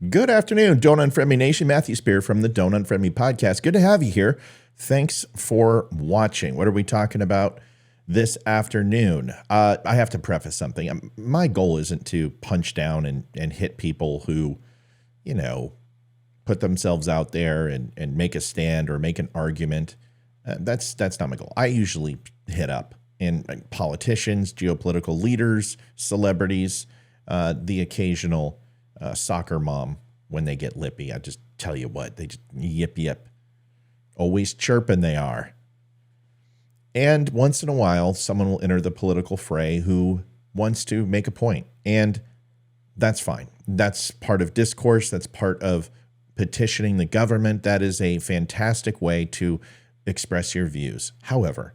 Good afternoon, Don't Unfriend Me Nation. Matthew Spear from the Don't Unfriend Me podcast. Good to have you here. Thanks for watching. What are we talking about this afternoon? I have to preface something. My goal isn't to punch down and hit people who, put themselves out there and make a stand or make an argument. That's not my goal. I usually hit up politicians, geopolitical leaders, celebrities, the occasional soccer mom when they get lippy. I just tell you what, they just yip. Always chirping they are. And once in a while, someone will enter the political fray who wants to make a point. And that's fine. That's part of discourse. That's part of petitioning the government. That is a fantastic way to express your views. However,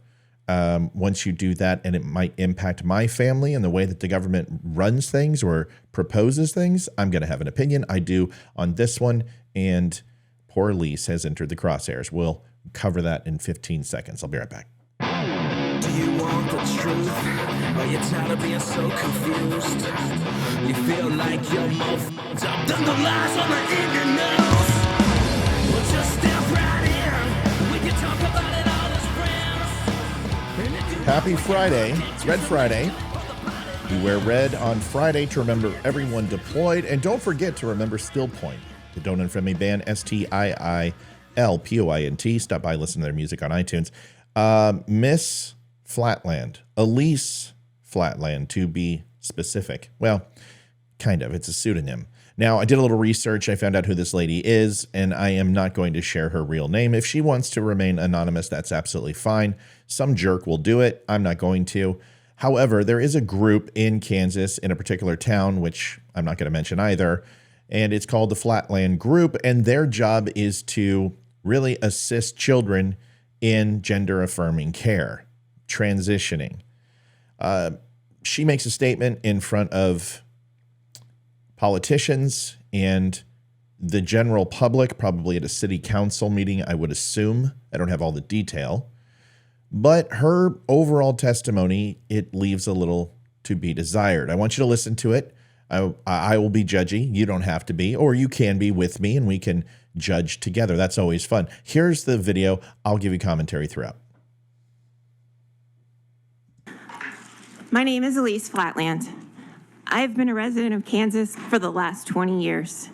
once you do that and it might impact my family and the way that the government runs things or proposes things, I'm going to have an opinion. I do on this one. And poor Elise has entered the crosshairs. We'll cover that in 15 seconds. I'll be right back. Do you want the truth? Are you tired of being so confused? You feel like you're more f***ed up than the lies on the internet. Well, just step right in. We can talk about it all as friends. Happy Friday. It's Red Friday. We wear red on Friday to remember everyone deployed. And don't forget to remember Still Point, the Don't Unfriend Me band, STIILPOINT. Stop by, listen to their music on iTunes. Miss Flatland, Elise Flatland to be specific. Well, kind of. It's a pseudonym. Now, I did a little research. I found out who this lady is, and I am not going to share her real name. If she wants to remain anonymous, that's absolutely fine. Some jerk will do it. I'm not going to. However, there is a group in Kansas in a particular town, which I'm not going to mention either, and it's called the Flatland Group, and their job is to really assist children in gender-affirming care, transitioning. She makes a statement in front of politicians and the general public, probably at a city council meeting, I would assume. I don't have all the detail. But her overall testimony, it leaves a little to be desired. I want you to listen to it. I will be judgy. You don't have to be, or you can be with me and we can judge together. That's always fun. Here's the video. I'll give you commentary throughout. My name is Elise Flatland. I've been a resident of Kansas for the last 20 years.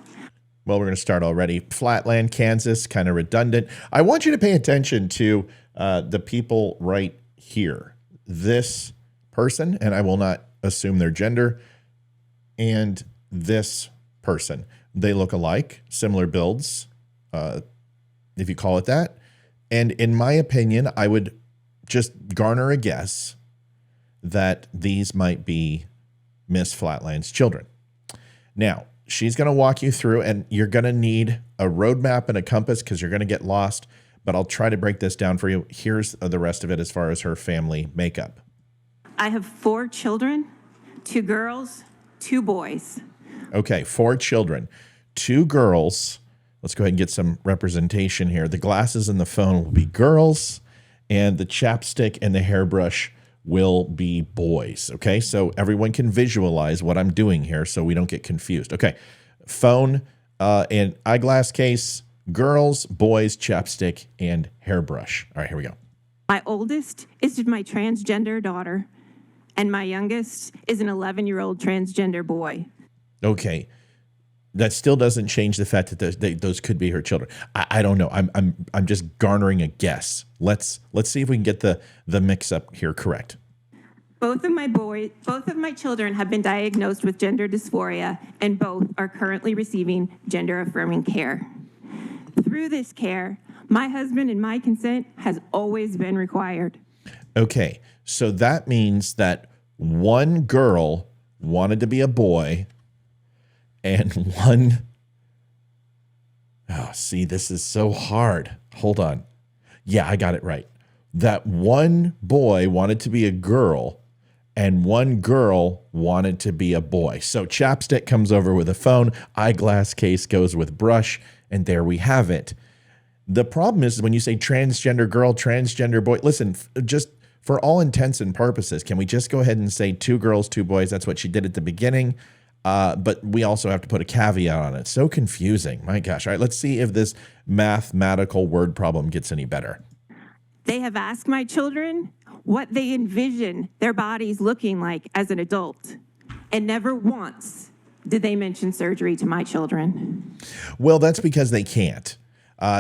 Well, we're going to start already. Flatland, Kansas, kind of redundant. I want you to pay attention to the people right here. This person, and I will not assume their gender, and this person. They look alike, similar builds, if you call it that. And in my opinion, I would just garner a guess that these might be Miss Flatland's children. Now, she's going to walk you through, and you're going to need a roadmap and a compass because you're going to get lost, but I'll try to break this down for you. Here's the rest of it as far as her family makeup. I have 4 children, 2 girls, 2 boys. Okay, 4 children, 2 girls. Let's go ahead and get some representation here. The glasses and the phone will be girls, and the chapstick and the hairbrush will be boys. Okay, so everyone can visualize what I'm doing here so we don't get confused. Okay, phone and eyeglass case, girls, boys, chapstick, and hairbrush. All right, here we go. My oldest is my transgender daughter, and my youngest is an 11-year-old transgender boy. Okay, that still doesn't change the fact that those could be her children. I don't know. I'm just garnering a guess. Let's see if we can get the mix up here correct. Both of my children have been diagnosed with gender dysphoria, and both are currently receiving gender-affirming care. Through this care, my husband and my consent has always been required. Okay, so that means that one girl wanted to be a boy, and one... Oh, see, this is so hard. Hold on. Yeah, I got it right. That one boy wanted to be a girl, and one girl wanted to be a boy. So chapstick comes over with a phone, eyeglass case goes with brush, and there we have it. The problem is when you say transgender girl, transgender boy, listen, just for all intents and purposes, can we just go ahead and say 2 girls, 2 boys? That's what she did at the beginning. But we also have to put a caveat on it. So confusing. My gosh. All right, let's see if this mathematical word problem gets any better. They have asked my children what they envision their bodies looking like as an adult, and never once did they mention surgery to my children. Well, that's because they can't.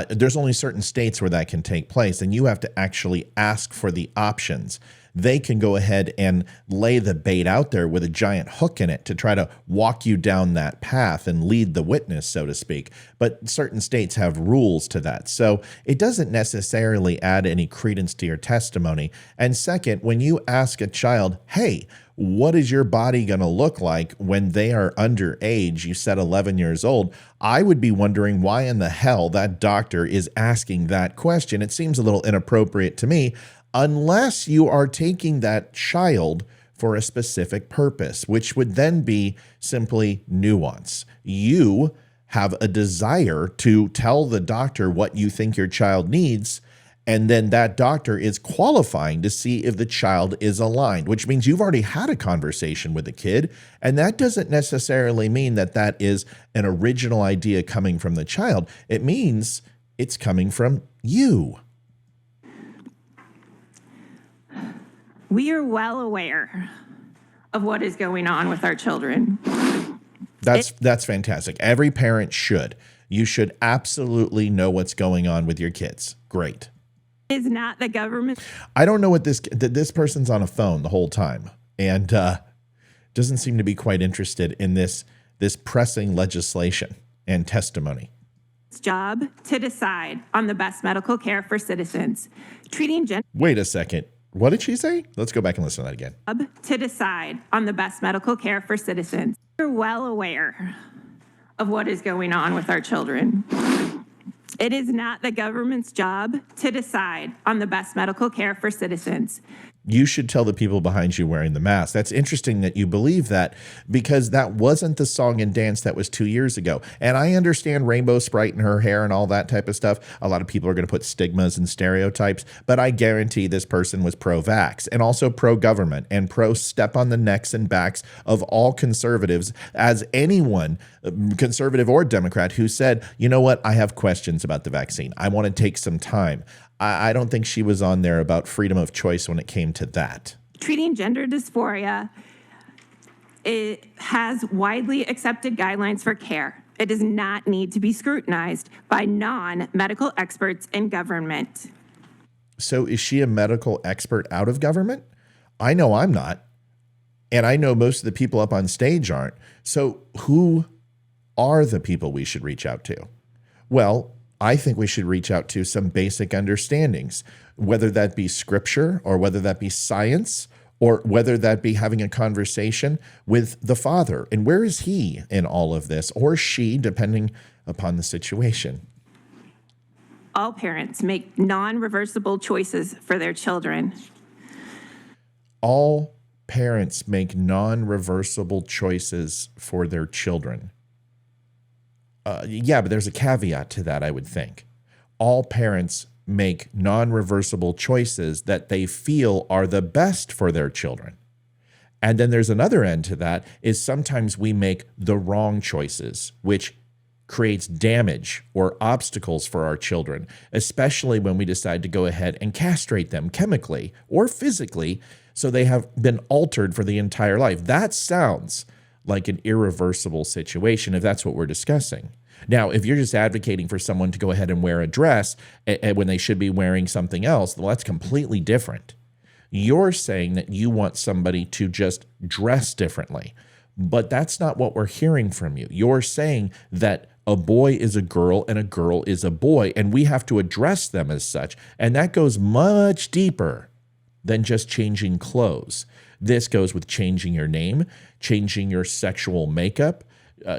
There's only certain states where that can take place, and you have to actually ask for the options. They can go ahead and lay the bait out there with a giant hook in it to try to walk you down that path and lead the witness, so to speak. But certain states have rules to that. So it doesn't necessarily add any credence to your testimony. And second, when you ask a child, hey, what is your body going to look like when they are underage? You said 11 years old. I would be wondering why in the hell that doctor is asking that question. It seems a little inappropriate to me, unless you are taking that child for a specific purpose, which would then be simply nuance. You have a desire to tell the doctor what you think your child needs, and then that doctor is qualifying to see if the child is aligned, which means you've already had a conversation with the kid. And that doesn't necessarily mean that that is an original idea coming from the child. It means it's coming from you. We are well aware of what is going on with our children. That's fantastic. Every parent should. You should absolutely know what's going on with your kids. Great. Is not the government. I don't know what this person's on a phone the whole time and doesn't seem to be quite interested in this pressing legislation and testimony. Job to decide on the best medical care for citizens. Treating gender. Wait a second. What did she say? Let's go back and listen to that again. To decide on the best medical care for citizens. We're well aware of what is going on with our children. It is not the government's job to decide on the best medical care for citizens. You should tell the people behind you wearing the mask. That's interesting that you believe that, because that wasn't the song and dance that was 2 years ago. And I understand Rainbow Sprite and her hair and all that type of stuff. A lot of people are going to put stigmas and stereotypes, but I guarantee this person was pro-vax and also pro-government and pro-step on the necks and backs of all conservatives, as anyone, conservative or Democrat, who said, you know what, I have questions about the vaccine. I want to take some time. I don't think she was on there about freedom of choice when it came to that. Treating gender dysphoria, it has widely accepted guidelines for care. It does not need to be scrutinized by non-medical experts in government. So is she a medical expert out of government? I know I'm not. And I know most of the people up on stage aren't. So who are the people we should reach out to? Well, I think we should reach out to some basic understandings, whether that be scripture or whether that be science or whether that be having a conversation with the Father. And where is he in all of this, or she, depending upon the situation? All parents make non-reversible choices for their children. All parents make non-reversible choices for their children. Yeah, but there's a caveat to that, I would think. All parents make non-reversible choices that they feel are the best for their children. And then there's another end to that, is sometimes we make the wrong choices, which creates damage or obstacles for our children, especially when we decide to go ahead and castrate them chemically or physically, so they have been altered for the entire life. That sounds like an irreversible situation, if that's what we're discussing. Now, if you're just advocating for someone to go ahead and wear a dress when they should be wearing something else, well, that's completely different. You're saying that you want somebody to just dress differently, but that's not what we're hearing from you. You're saying that a boy is a girl and a girl is a boy, and we have to address them as such, and that goes much deeper than just changing clothes. This goes with changing your name, changing your sexual makeup,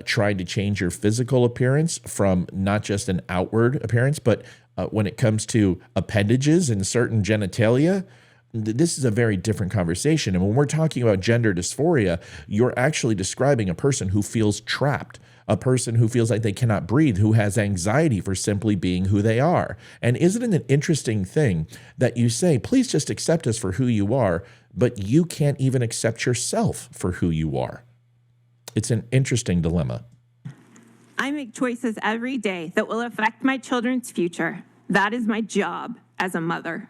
trying to change your physical appearance from not just an outward appearance, but when it comes to appendages and certain genitalia, this is a very different conversation. And when we're talking about gender dysphoria, you're actually describing a person who feels trapped, a person who feels like they cannot breathe, who has anxiety for simply being who they are. And isn't it an interesting thing that you say, please just accept us for who you are, but you can't even accept yourself for who you are? It's an interesting dilemma. I make choices every day that will affect my children's future. That is my job as a mother.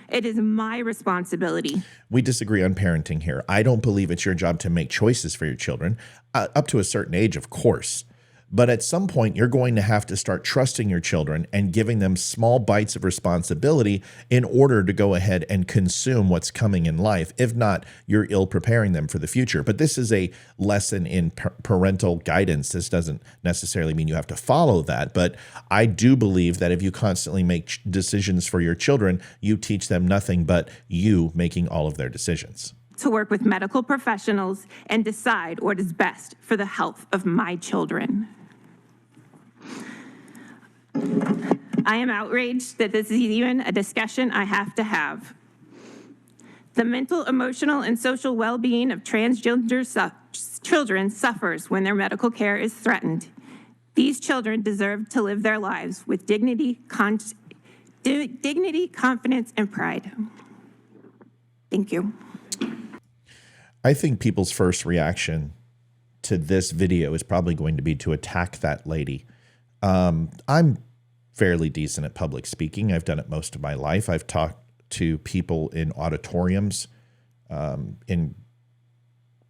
It is my responsibility. We disagree on parenting here. I don't believe it's your job to make choices for your children, up to a certain age, of course. But at some point, you're going to have to start trusting your children and giving them small bites of responsibility in order to go ahead and consume what's coming in life. If not, you're ill preparing them for the future. But this is a lesson in parental guidance. This doesn't necessarily mean you have to follow that. But I do believe that if you constantly make decisions for your children, you teach them nothing but you making all of their decisions. To work with medical professionals and decide what is best for the health of my children. I am outraged that this is even a discussion I have to have. The mental, emotional, and social well-being of transgender children suffers when their medical care is threatened. These children deserve to live their lives with dignity, confidence, and pride. Thank you. I think people's first reaction to this video is probably going to be to attack that lady. I'm fairly decent at public speaking. I've done it most of my life. I've talked to people in auditoriums, in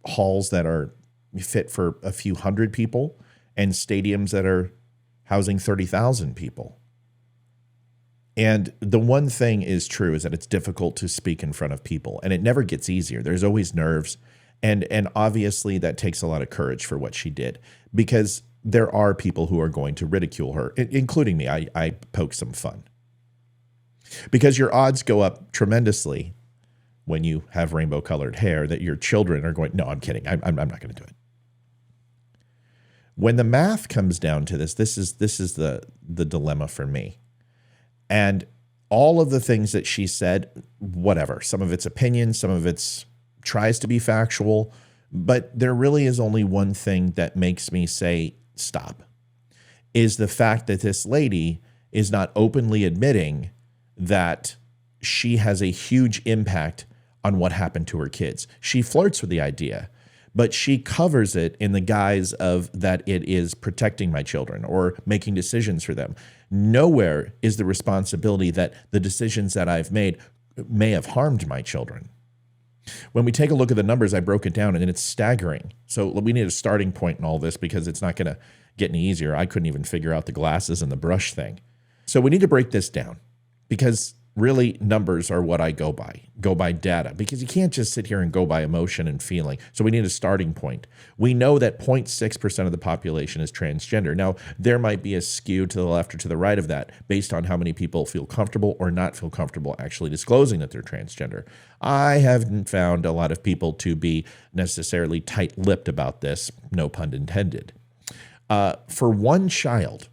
halls that are fit for a few hundred people, and stadiums that are housing 30,000 people. And the one thing is true is that it's difficult to speak in front of people, and it never gets easier. There's always nerves. And obviously that takes a lot of courage for what she did, because there are people who are going to ridicule her, including me. I poke some fun, because your odds go up tremendously when you have rainbow colored hair that your children are going, no, I'm kidding. I'm not going to do it. When the math comes down to this is the dilemma for me. And all of the things that she said, whatever, some of it's opinion, some of it's tries to be factual, but there really is only one thing that makes me say stop, is the fact that this lady is not openly admitting that she has a huge impact on what happened to her kids. She flirts with the idea, but she covers it in the guise of that it is protecting my children or making decisions for them. Nowhere is the responsibility that the decisions that I've made may have harmed my children. When we take a look at the numbers, I broke it down, and it's staggering. So we need a starting point in all this, because it's not going to get any easier. I couldn't even figure out the glasses and the brush thing. So we need to break this down, because really numbers are what I go by data, because you can't just sit here and go by emotion and feeling. So we need a starting point. We know that 0.6% of the population is transgender. Now, there might be a skew to the left or to the right of that based on how many people feel comfortable or not feel comfortable actually disclosing that they're transgender. I haven't found a lot of people to be necessarily tight-lipped about this, no pun intended. For one child,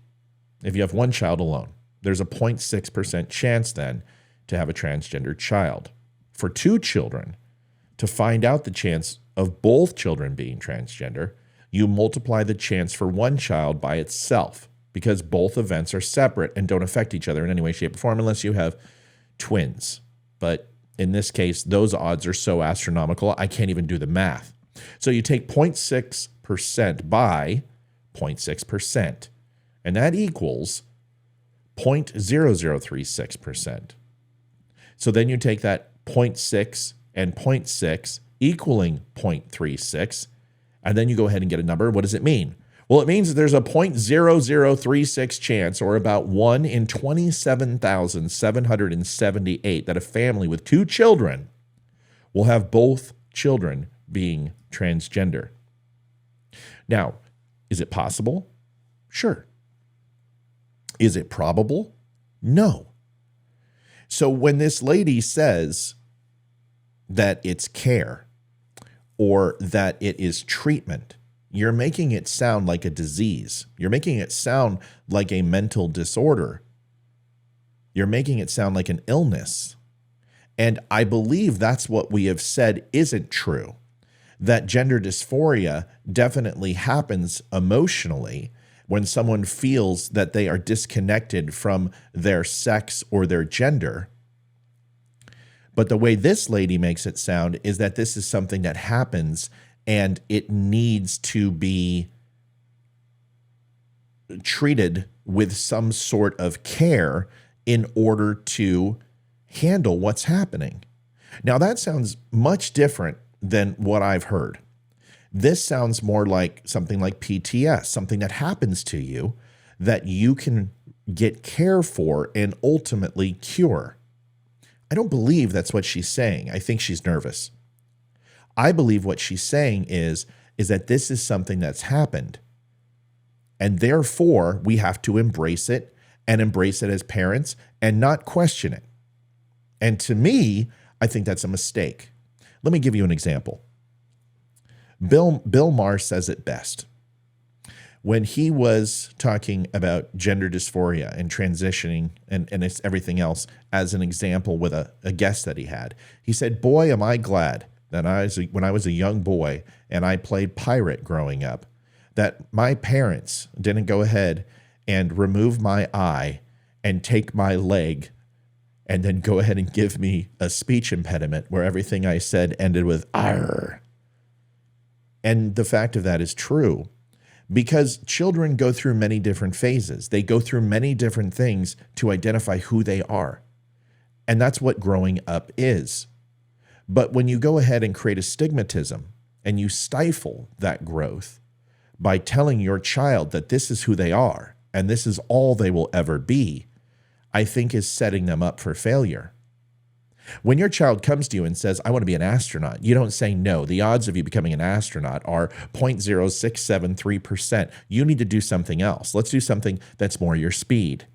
if you have one child alone, there's a 0.6% chance then to have a transgender child. For two children, to find out the chance of both children being transgender, you multiply the chance for one child by itself, because both events are separate and don't affect each other in any way, shape, or form unless you have twins. But in this case, those odds are so astronomical, I can't even do the math. So you take 0.6% by 0.6%, and that equals 0.0036%. So then you take that 0.6 and 0.6 equaling 0.36, and then you go ahead and get a number. What does it mean? Well, it means that there's a 0.0036 chance, or about 1 in 27,778, that a family with two children will have both children being transgender. Now, is it possible? Sure. Is it probable? No. So when this lady says that it's care or that it is treatment, you're making it sound like a disease. You're making it sound like a mental disorder. You're making it sound like an illness. And I believe that's what we have said isn't true. That gender dysphoria definitely happens emotionally when someone feels that they are disconnected from their sex or their gender. But the way this lady makes it sound is that this is something that happens and it needs to be treated with some sort of care in order to handle what's happening. Now, that sounds much different than what I've heard. This sounds more like something like PTS, something that happens to you that you can get care for and ultimately cure. I don't believe that's what she's saying. I think she's nervous. I believe what she's saying is that this is something that's happened, and therefore we have to embrace it and embrace it as parents and not question it. And to me, I think that's a mistake. Let me give you an example. Bill Maher says it best. When he was talking about gender dysphoria and transitioning and it's everything else as an example with a guest that he had, he said, boy, am I glad that when I was a young boy and I played pirate growing up, that my parents didn't go ahead and remove my eye and take my leg and then go ahead and give me a speech impediment where everything I said ended with "arr." And the fact of that is true, because children go through many different phases. They go through many different things to identify who they are. And that's what growing up is. But when you go ahead and create a stigmatism and you stifle that growth by telling your child that this is who they are and this is all they will ever be, I think is setting them up for failure. When your child comes to you and says, I want to be an astronaut, you don't say no. The odds of you becoming an astronaut are 0.0673%. You need to do something else. Let's do something that's more your speed.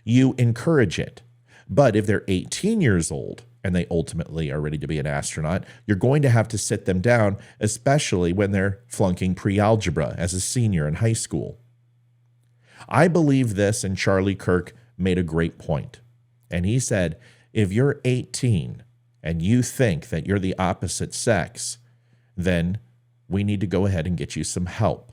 You encourage it. But if they're 18 years old and they ultimately are ready to be an astronaut, you're going to have to sit them down, especially when they're flunking pre-algebra as a senior in high school. I believe this, and Charlie Kirk made a great point. And he said, if you're 18 and you think that you're the opposite sex, then we need to go ahead and get you some help.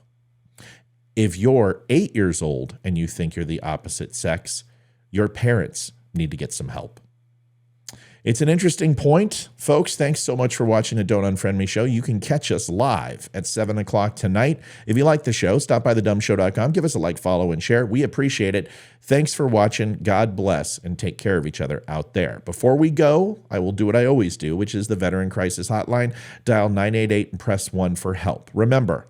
If you're 8 years old and you think you're the opposite sex, your parents need to get some help. It's an interesting point. Folks, thanks so much for watching the Don't Unfriend Me show. You can catch us live at 7 o'clock tonight. If you like the show, stop by thedumshow.com. Give us a like, follow, and share. We appreciate it. Thanks for watching. God bless, and take care of each other out there. Before we go, I will do what I always do, which is the Veteran Crisis Hotline. Dial 988 and press 1 for help. Remember,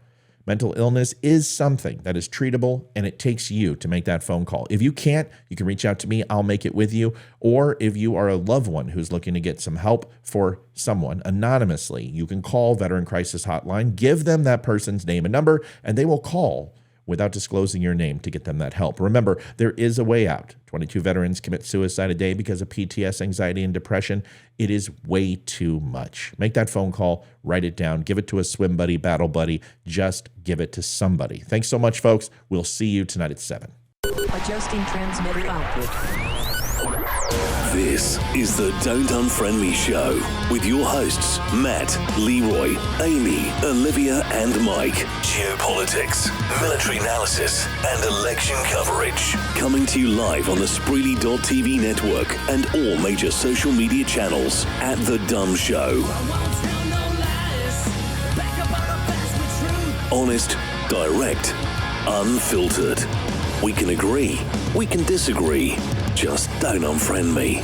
mental illness is something that is treatable, and it takes you to make that phone call. If you can't, you can reach out to me. I'll make it with you. Or if you are a loved one who's looking to get some help for someone anonymously, you can call Veteran Crisis Hotline, give them that person's name and number, and they will call without disclosing your name to get them that help. Remember, there is a way out. 22 veterans commit suicide a day because of PTS, anxiety, and depression. It is way too much. Make that phone call, write it down, give it to a swim buddy, battle buddy. Just give it to somebody. Thanks so much, folks. We'll see you tonight at 7. Adjusting transmitter output. This is the Don't Unfriend Me show with your hosts, Matt, Leroy, Amy, Olivia, and Mike. Geopolitics, military analysis, and election coverage. Coming to you live on the Spreely.tv network and all major social media channels at The DUM Show. Honest, direct, unfiltered. We can agree, we can disagree. Just don't unfriend me.